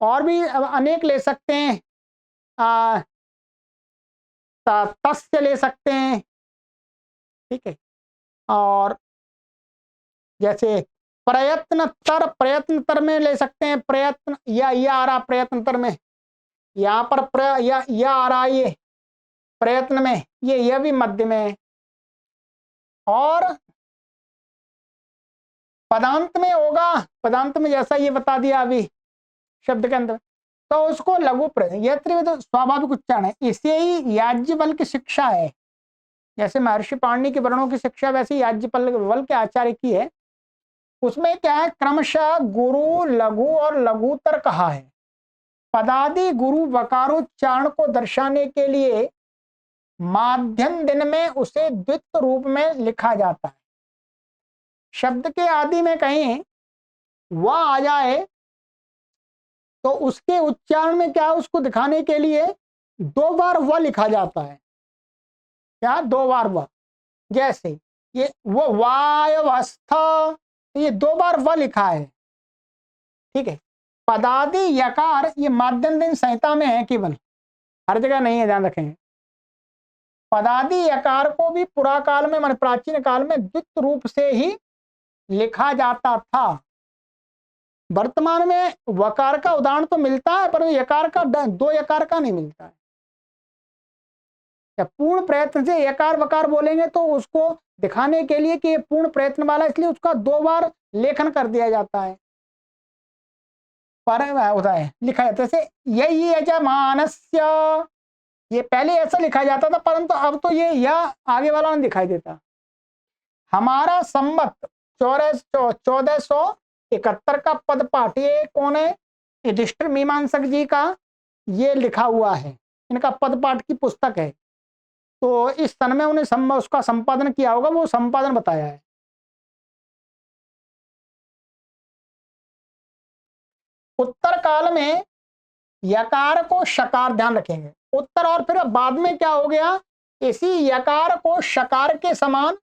और भी अनेक ले सकते हैं, तस्य ले सकते हैं। ठीक है, और जैसे प्रयत्न तर में ले सकते हैं, प्रयत्न या आ रहा प्रयत्न में, यहाँ पर या आ रहा ये प्रयत्न में, यह भी मध्य में है। और पदांत में होगा, पदांत में जैसा ये बता दिया अभी शब्द के अंदर, तो उसको लघु प्रयत्न, यह त्रिविध स्वाभाविक उच्चारण है। इसे ही याज्ञवल्क्य की शिक्षा है। जैसे महर्षि पाणिनि के वर्णों की शिक्षा वैसे याज्ञवल्क्य के आचार्य की है। उसमें क्या है? क्रमशः गुरु लघु और लघुतर कहा है। पदादि गुरु वकारोच्चारण को दर्शाने के लिए माध्यम दिन में उसे द्वित रूप में लिखा जाता है। शब्द के आदि में कहीं वह आ जाए तो उसके उच्चारण में क्या, उसको दिखाने के लिए दो बार व लिखा जाता है। क्या? दो बार व। जैसे ये वो वायवस्थ, ये दो बार व लिखा है। ठीक है। पदादि यकार ये माध्यम दिन संहिता में है, केवल हर जगह नहीं है, ध्यान रखें। पदादि यकार को भी पुराकाल में, मान प्राचीन काल में द्वित रूप से ही लिखा जाता था। वर्तमान में वकार का उदाहरण तो मिलता है, पर यकार का, दो यकार का नहीं मिलता है। या पूर्ण प्रयत्न से यकार वकार बोलेंगे तो उसको दिखाने के लिए कि ये पूर्ण प्रयत्न वाला, इसलिए उसका दो बार लेखन कर दिया जाता है, पर होता है लिखा जाता है। जैसे यही यजमानस्य, ये पहले ऐसा लिखा जाता था, परंतु अब तो ये यह आगे वाला नहीं दिखाई देता। हमारा संवत 1471 का पद पाठ, ये कौन है? युधिष्ठिर मीमांसक जी का ये लिखा हुआ है, इनका पद पाठ की पुस्तक है। तो इस सन में उन्हें उसका संपादन किया होगा, वो संपादन बताया है। उत्तर काल में यकार को शकार, ध्यान रखेंगे, उत्तर, और फिर बाद में क्या हो गया, इसी यकार को शकार के समान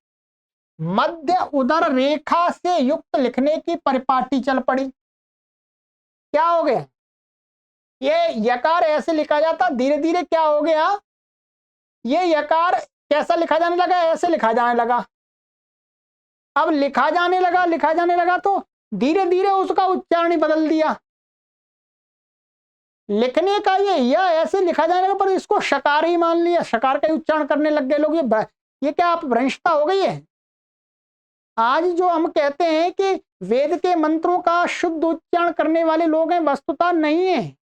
मध्य उदर रेखा से युक्त लिखने की परिपाटी चल पड़ी। क्या हो गया? ये यकार ऐसे लिखा जाता, धीरे धीरे क्या हो गया, ये यकार कैसा लिखा जाने लगा? ऐसे लिखा जाने लगा। अब लिखा जाने लगा तो धीरे धीरे उसका उच्चारण ही बदल दिया। लिखने का यह ऐसे लिखा जाने लगा, पर इसको शकार ही मान लिया, शकार का उच्चारण करने लग गए लोग। ये क्या आप भ्रष्टता हो गई है? आज जो हम कहते हैं कि वेद के मंत्रों का शुद्ध उच्चारण करने वाले लोग हैं, वस्तुतः नहीं है।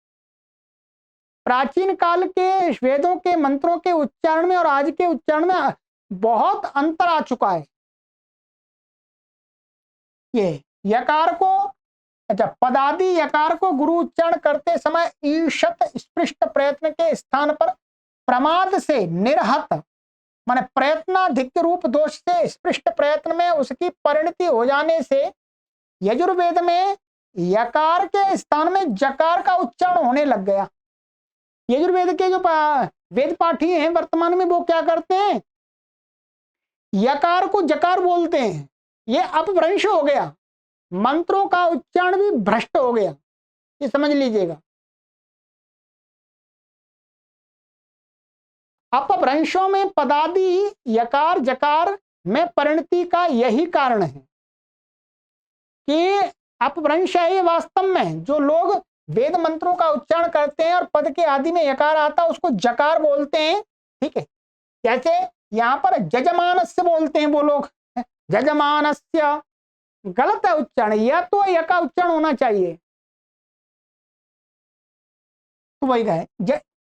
प्राचीन काल के वेदों के मंत्रों के उच्चारण में और आज के उच्चारण में बहुत अंतर आ चुका है। ये यकार को, अच्छा, पदादि यकार को गुरु उच्चारण करते समय ईशत स्पृष्ट प्रयत्न के स्थान पर प्रमाद से निर्हत, माने प्रयत्नाधिक रूप दोष से स्पृष्ट प्रयत्न में उसकी परिणति हो जाने से यजुर्वेद में यकार के स्थान में जकार का उच्चारण होने लग गया। यजुर्वेद के जो वेद पाठी हैं वर्तमान में, वो क्या करते हैं, यकार को जकार बोलते हैं। ये अपभ्रंश हो गया, मंत्रों का उच्चारण भी भ्रष्ट हो गया, ये समझ लीजिएगा। अपभ्रंशों में पदादि यकार जकार में परिणति का यही कारण है कि अपभ्रंश है वास्तव में। जो लोग वेद मंत्रों का उच्चारण करते हैं और पद के आदि में यकार आता है उसको जकार बोलते हैं। ठीक है, जैसे यहां पर जजमानस्य बोलते हैं वो लोग, जजमानस्य, गलत है उच्चारण, यह तो यका उच्चारण होना चाहिए। तो वही कहे,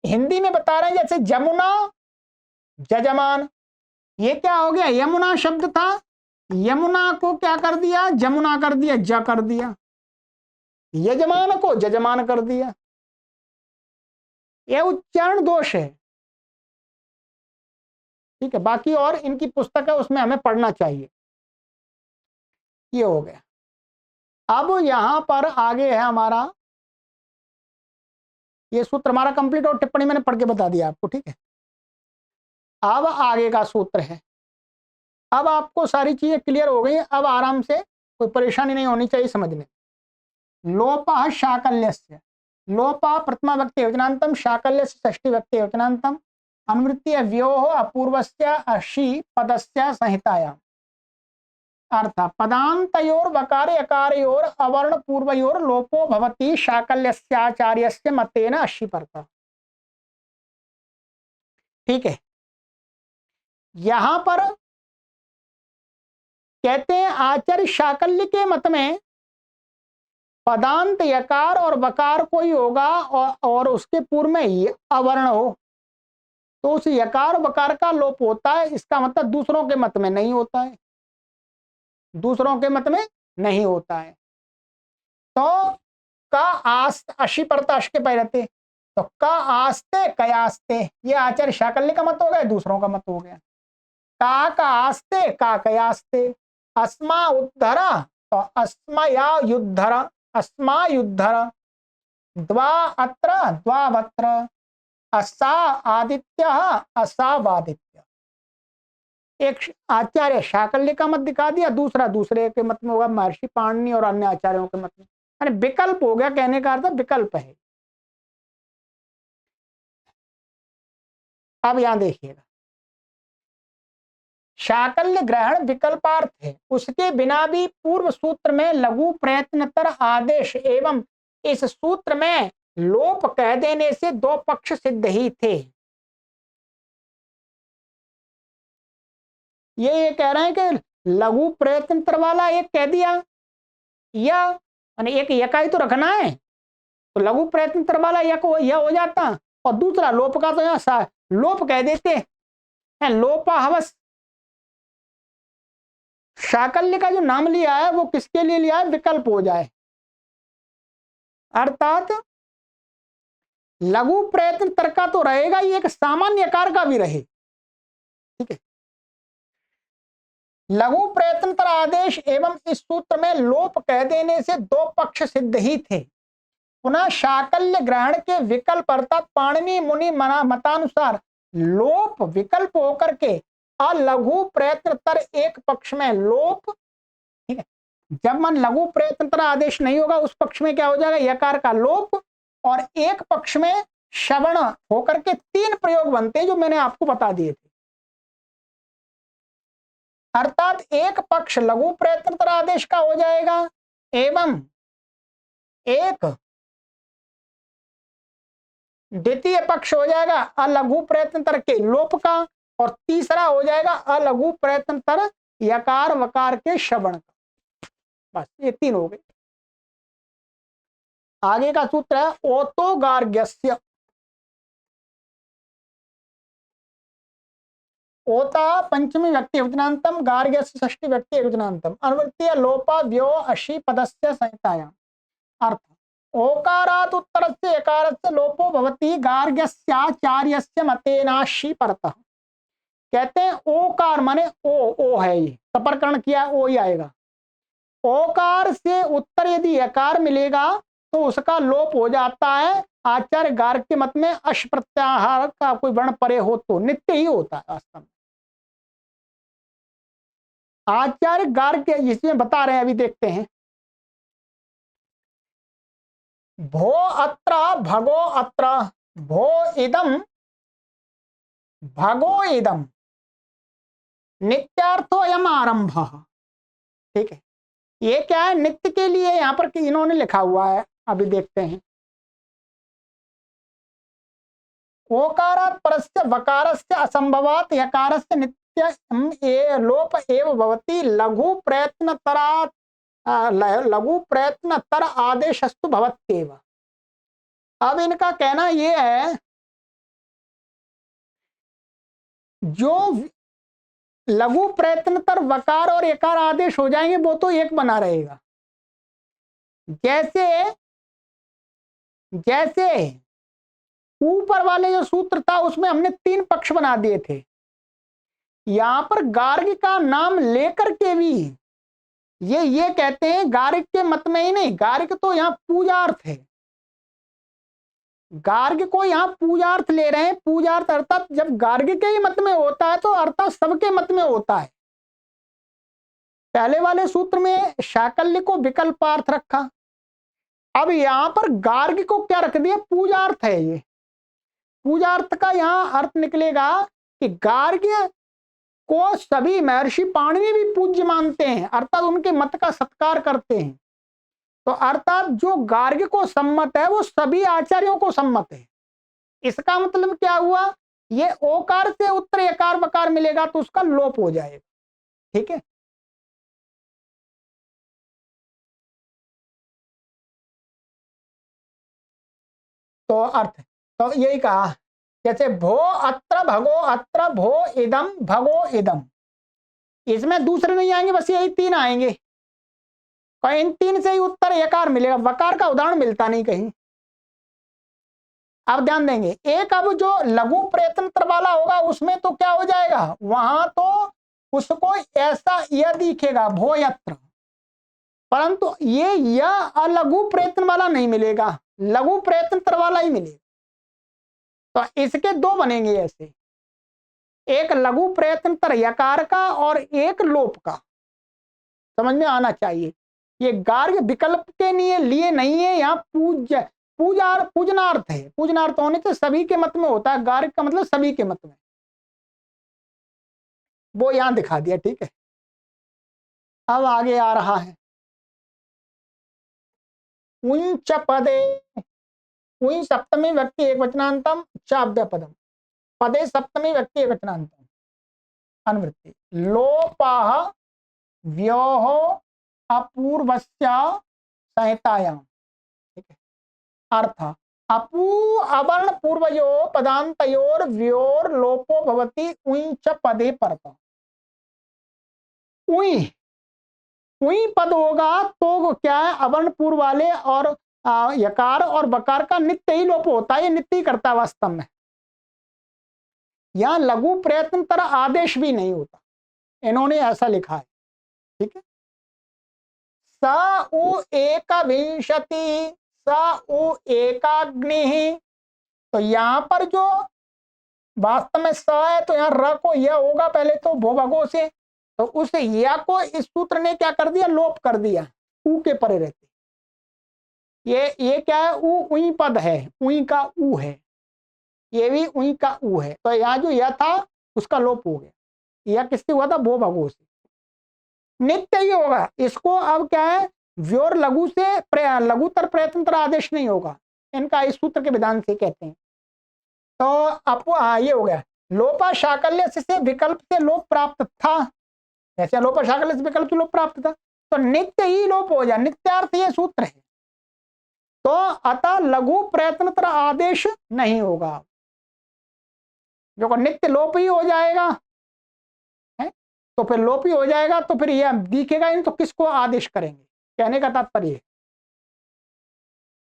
हिंदी में बता रहे हैं, जैसे जमुना जजमान, ये क्या हो गया, यमुना शब्द था, यमुना को क्या कर दिया, जमुना कर दिया, ज कर दिया, यजमान को जजमान कर दिया। यह उच्चारण दोष है। ठीक है, बाकी और इनकी पुस्तक है उसमें हमें पढ़ना चाहिए। ये हो गया। अब यहां पर आगे है हमारा ये सूत्र, हमारा कंप्लीट, और टिप्पणी मैंने पढ़ के बता दिया आपको। ठीक है, अब आगे का सूत्र है। अब आपको सारी चीजें क्लियर हो गई, अब आराम से, कोई परेशानी नहीं होनी चाहिए समझने। लोपः शाकल्यस्य, लोपः प्रथमा व्यक्ति वचनांतम, शाकल्यस्य षष्ठी व्यक्ति वचनांतम, अनुवृत्ति व्योः अपूर्वस्य अशी पदस्य संहितायाम्। अर्थ पदान्तयोर वकार यकारयोर अवर्ण पूर्वयोर लोपो भवति शाकल्यस्याचार्यस्य मतेन अशी परतः। ठीक है, यहां पर कहते हैं आचार्य शाकल्य के मत में पदांत यकार और वकार कोई होगा और उसके पूर्व में अवर्ण हो तो उस यकार वकार का लोप होता है। इसका मतलब दूसरों के मत में नहीं होता है, दूसरों के मत में नहीं होता है। तो का आस्त अशी परताश के पै रहते, तो का आस्ते कयास्ते, ये आचार्य शाकल्य का मत हो गया, दूसरों का मत हो गया। का आस्ते का कयास्ते, अस्मा उद्धरा तो अस्मया युद्धरा, अस्मा युद्धरा, द्वा अत्र द्वावत्र, असा आदित्य असावादित्य। एक आचार्य शाकल्य का मत दिखा दिया, दूसरा दूसरे के मत में होगा, महर्षि पाणिनि और अन्य आचार्यों के मत में। यानी विकल्प हो गया, कहने का अर्थ विकल्प है। अब यहां देखिएगा, शाकल्य ग्रहण विकल्पार्थ है, उसके बिना भी पूर्व सूत्र में लघु प्रयत्नतर आदेश एवं इस सूत्र में लोप कह देने से दो पक्ष सिद्ध ही थे। ये कह रहे हैं कि लघु प्रयत्नतर वाला एक कह दिया, या एक यका ही तो रखना है, तो लघु प्रयत्नतर वाला यक यह हो जाता, और दूसरा लोप का तो यहाँ लोप कह देते हैं। लोपाहवस शाकल्य का जो नाम लिया है वो किसके लिए लिया है, विकल्प हो जाए, अर्थात लघु प्रयत्न तर्क तो रहेगा ही, एक सामान्य आकार का भी रहे। ठीक है, लघु प्रयत्नतर आदेश एवं इस सूत्र में लोप कह देने से दो पक्ष सिद्ध ही थे। पुनः शाकल्य ग्रहण के विकल्प अर्थात पाणिनि मुनि मतानुसार लोप विकल्प होकर के अलघु प्रयत्नतर एक पक्ष में लोप। ठीक है, जब मन लघु प्रयत्नतर आदेश नहीं होगा उस पक्ष में क्या हो जाएगा, यकार का लोप, और एक पक्ष में श्रवण होकर के तीन प्रयोग बनते हैं जो मैंने आपको बता दिए थे। अर्थात एक पक्ष लघु प्रयत्नतर आदेश का हो जाएगा एवं एक द्वितीय पक्ष हो जाएगा अलघु प्रयत्नतर के लोप का, और तीसरा हो जाएगा अलघु प्रयत्नतर यकार वकार के श्रवण का। बस ये तीन हो गए। आगे का सूत्र है ओतो गार्ग्यस्य। ओता पंचमी व्यक्ति वचनांतम, गार्ग्यस्य षष्ठी व्यक्ति वचनांतम, अनुवृत्तीय लोपा व्यो अशी पदस्य संहितायाम। अर्थ ओकारात् उत्तरस्य यकारस्य लोपो भवति गार्ग्यस्याचार्यस्य मतेनाशी परतः। कहते हैं ओकार माने ओ है, ये तपरकरण किया ओ ही आएगा। ओकार से उत्तर यदि यकार मिलेगा तो उसका लोप हो जाता है। आचार्य गार्ग के मत में अश प्रत्याहार का कोई वर्ण परे हो तो नित्य ही होता है वास्तव में। आचार्य गार्ग के जिसमें बता रहे हैं, अभी देखते हैं। भो अत्र भगो अत्र, भो इदम भगो इदम, नित्यार्थो अयम आरंभ। ठीक है, ये क्या है, नित्य के लिए यहां पर इन्होंने लिखा हुआ है, अभी देखते हैं। ओकारात् परस्य वकारस्य असंभवात् यकारस्य नित्य लोप एव भवति लघु प्रयत्नतरात् लघु प्रयत्नतर आदेशस्तु भवत्येव। अब इनका कहना यह है जो लघु प्रयत्नतर वकार और यकार आदेश हो जाएंगे वो तो एक बना रहेगा। जैसे जैसे ऊपर वाले जो सूत्र था उसमें हमने तीन पक्ष बना दिए थे, यहां पर गार्ग का नाम लेकर के भी ये कहते हैं, गार्ग के मत में ही नहीं, गार्ग तो यहां पूजार्थ है, गार्ग को यहां पूजार्थ ले रहे हैं। पूजार्थ अर्थात जब गार्ग के ही मत में होता है तो अर्थात सबके मत में होता है। पहले वाले सूत्र में शाकल्य को विकल्पार्थ रखा, अब यहां पर गार्ग को क्या रख दिया, पूजार्थ है। ये पूजार्थ का यहां अर्थ निकलेगा कि गार्ग को सभी महर्षि पाणिनि भी पूज्य मानते हैं, अर्थात उनके मत का सत्कार करते हैं। तो अर्थात जो गार्ग को सम्मत है वो सभी आचार्यों को सम्मत है। इसका मतलब क्या हुआ, ये ओकार से उत्तर यकार वकार मिलेगा तो उसका लोप हो जाएगा। ठीक है, तो अर्थ तो यही कहा, जैसे भो अत्र भगो अत्र, भो इदम भगो इदम, इसमें दूसरे नहीं आएंगे, बस यही तीन आएंगे। और इन तीन से ही उत्तर यकार मिलेगा, वकार का उदाहरण मिलता नहीं कहीं। अब ध्यान देंगे, एक अब जो लघु प्रयत्नतर वाला होगा उसमें तो क्या हो जाएगा, वहां तो उसको ऐसा यह दिखेगा भो यत्र, परंतु ये यह अलघु प्रयत्न वाला नहीं मिलेगा, लघु प्रयत्नतर वाला ही मिलेगा। तो इसके दो बनेंगे ऐसे, एक लघु प्रयत्नतर यकार का और एक लोप का। समझ में आना चाहिए, ये गार्ग्य विकल्प के लिए नहीं है, यहाँ पूजनार्थ है। पूजनार्थ होने से सभी के मत में होता है, गार्ग्य का मतलब सभी के मत में, वो यहां दिखा दिया। ठीक है, अब आगे आ रहा है उंच पदे, उई सप्तमी व्यक्ति एक वचनांतम चाव्य पदम, पदे सप्तमी व्यक्ति एक वचनांतम अनुवृत्ति, लोपाह व्योह अपूर्वस्य संहितायाम। ठीक है, अर्थ अपू अवर्ण पूर्वयो पदांतयोर व्योर लोपो भवति उंच पदे परत। उई उई पद होगा तो क्या है, अवर्ण पूर्व वाले और यकार और बकार का नित्य ही लोप होता है, ये नित्य ही करता है वास्तव में। यहां लघु प्रयत्न तरह आदेश भी नहीं होता, इन्होंने ऐसा लिखा है। ठीक है, स उ एक विंशति स उ एकाग्नि, तो यहां पर जो वास्तव में स है तो यहाँ र को यह होगा पहले तो भोभगो से, तो उस या को इस सूत्र ने क्या कर दिया, लोप कर दिया, ऊ के परे रहते। ये क्या है, ऊ उई पद है, उई का ऊ है, ये भी उई का ऊ है, तो यहाँ जो यह था उसका लोप हो गया। यह किससे हुआ था, भोभगो से, नित्य ही होगा। इसको अब क्या है, व्योर लघु से लघुतर प्रयत्नतर आदेश नहीं होगा, इनका इस सूत्र के विधान से कहते हैं। तो आपको ये हो गया, लोपा शाकल्य से विकल्प से लोप प्राप्त था, ऐसे लोपा शाकल्य से विकल्प से लोप प्राप्त था, तो नित्य ही लोप हो जाए, नित्यार्थ ये सूत्र है। तो अतः लघु प्रयत्नतर आदेश नहीं होगा, जो नित्य लोप ही हो जाएगा है, तो फिर लोप ही हो जाएगा, तो फिर यह दिखेगा इन, तो किसको आदेश करेंगे, कहने का तात्पर्य।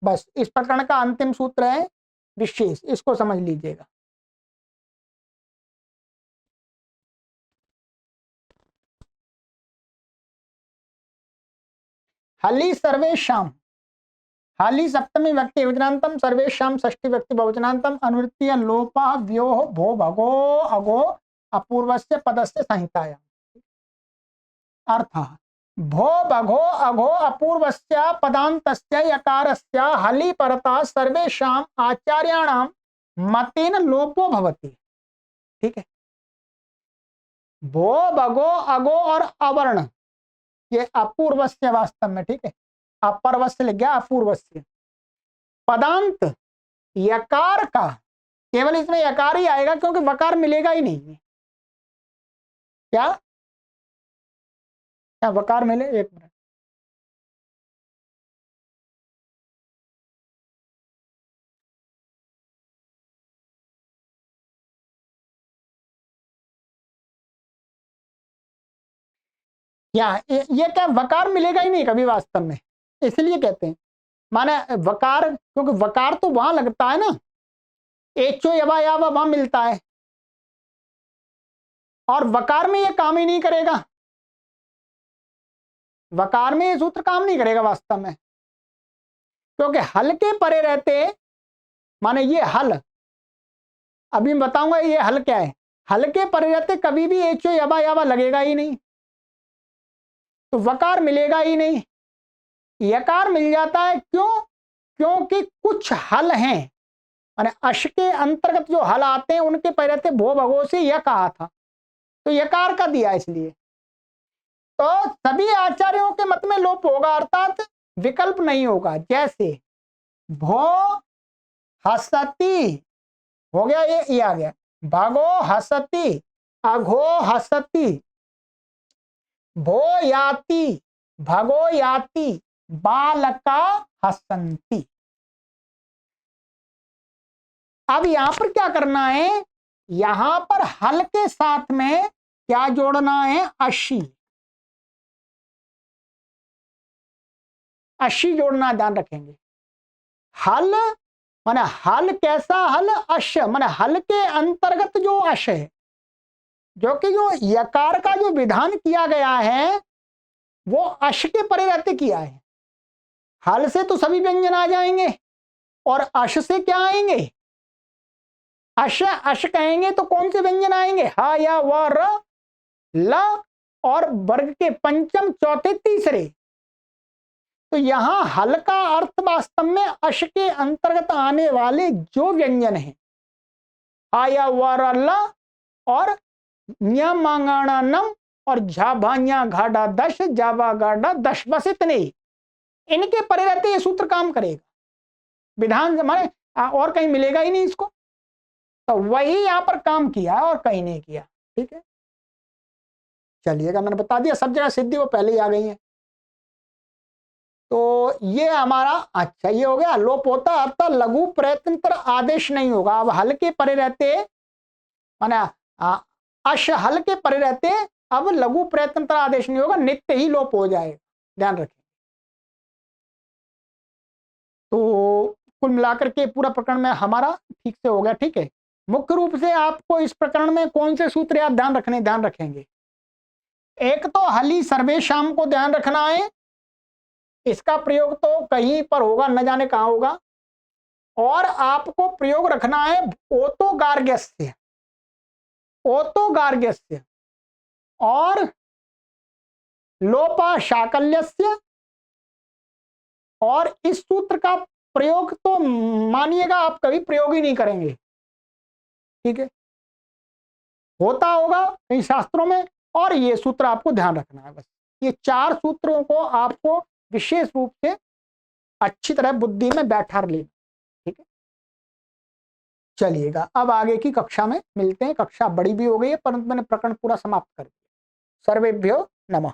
बस इस प्रकरण का अंतिम सूत्र है विशेष, इसको समझ लीजिएगा। हली सर्वेशम, हाली सप्तमी व्यक्ति वचनांतम सर्वेशम षष्ठी व्यक्ति बहुवचनांतम अनुवृत्ति लोपा व्योह भो भगो अगो अपूर्वस्य पदस्य संहिताया। अर्थ भो भगो अघो अपूर्वस्य पदान्तस्य यकारस्य हली परतः सर्वेषां आचार्याणां मतेन लोपो भवति। ठीक है, भो भगो अगो और अवर्ण ये अपूर्वस्य वास्तव में, ठीक है, अपर्वस्य लिख गया, अपूर्वस्य। पदांत यकार का, केवल इसमें यकार ही आएगा क्योंकि वकार मिलेगा ही नहीं। क्या क्या वकार मिले, एक मिनट, क्या ये क्या वकार मिलेगा ही नहीं कभी वास्तव में, इसलिए कहते हैं। माने वकार, क्योंकि वकार तो वहां लगता है ना, एचो यवा यावा वहां मिलता है, और वकार में ये काम ही नहीं करेगा, वकार में ये सूत्र काम नहीं करेगा वास्तव में, क्योंकि हल के परे रहते, माने ये हल, अभी मैं बताऊंगा ये हल क्या है, हल के परे रहते कभी भी एचो यवा यावा लगेगा ही नहीं, तो वकार मिलेगा ही नहीं, यकार मिल जाता है। क्यों, क्योंकि कुछ हल हैं, माने अश के अंतर्गत जो हल आते हैं उनके पहले थे भो भगो से यह कहा था, तो यकार का दिया इसलिए, तो सभी आचार्यों के मत में लोप होगा, अर्थात विकल्प नहीं होगा। जैसे भो हसती हो गया, ये आ गया, भागो हसती, अघो हसती, भो याति, भगो याति, बालका हसंती। अब यहां पर क्या करना है, यहां पर हल के साथ में क्या जोड़ना है, अशी, अशी जोड़ना, ध्यान रखेंगे। हल माने हल कैसा हल, अश माने हल के अंतर्गत जो अश है, जो कि जो यकार का जो विधान किया गया है वो अश के परे रहते किया है। हल से तो सभी व्यंजन आ जाएंगे, और अश से क्या आएंगे, अश अश कहेंगे तो कौन से व्यंजन आएंगे? हा या व र ल और वर्ग के पंचम चौथे तीसरे। तो यहां हल का अर्थ वास्तव में अश के अंतर्गत आने वाले जो व्यंजन हैं, हा या व र ल और न्या मांगाणा नम और झाभान्या घाडा दश जावा गाडा दश, बस इतने ही, इनके परे रहते ये सूत्र काम करेगा। विधान माने और कहीं मिलेगा ही नहीं इसको, तो वही यहां पर काम किया और कहीं नहीं किया। ठीक है, चलिएगा, मैंने बता दिया सब जगह सिद्धि वो पहले ही आ गई है। तो ये हमारा, अच्छा ये हो गया, लोप होता अर्थात लघु प्रयत्नतर आदेश नहीं होगा। अब हल के परे रहते माने अश हल के परे रहते अब लघु प्रयत्नतर आदेश नहीं होगा, नित्य ही लोप हो जाएगा, ध्यान रखें। तो कुल मिलाकर के पूरा प्रकरण में हमारा ठीक से हो गया। ठीक है, मुख्य रूप से आपको इस प्रकरण में कौन से सूत्र आप ध्यान रखेंगे? एक तो हली सर्वेशाम को ध्यान रखना है, इसका प्रयोग तो कहीं पर होगा, न जाने कहां होगा। और आपको प्रयोग रखना है ओतो गार्ग्यस्य, ओतो गार्ग्यस्य और लोपा शाकल्यस्य। और इस सूत्र का प्रयोग तो मानिएगा आप कभी प्रयोग ही नहीं करेंगे। ठीक है, होता होगा कई शास्त्रों में, और ये सूत्र आपको ध्यान रखना है। बस ये 4 सूत्रों को आपको विशेष रूप से अच्छी तरह बुद्धि में बैठा लेना। ठीक है, चलिएगा अब आगे की कक्षा में मिलते हैं। कक्षा बड़ी भी हो गई है, परंतु मैंने प्रकरण पूरा समाप्त कर दिया। सर्वेभ्यो नमः।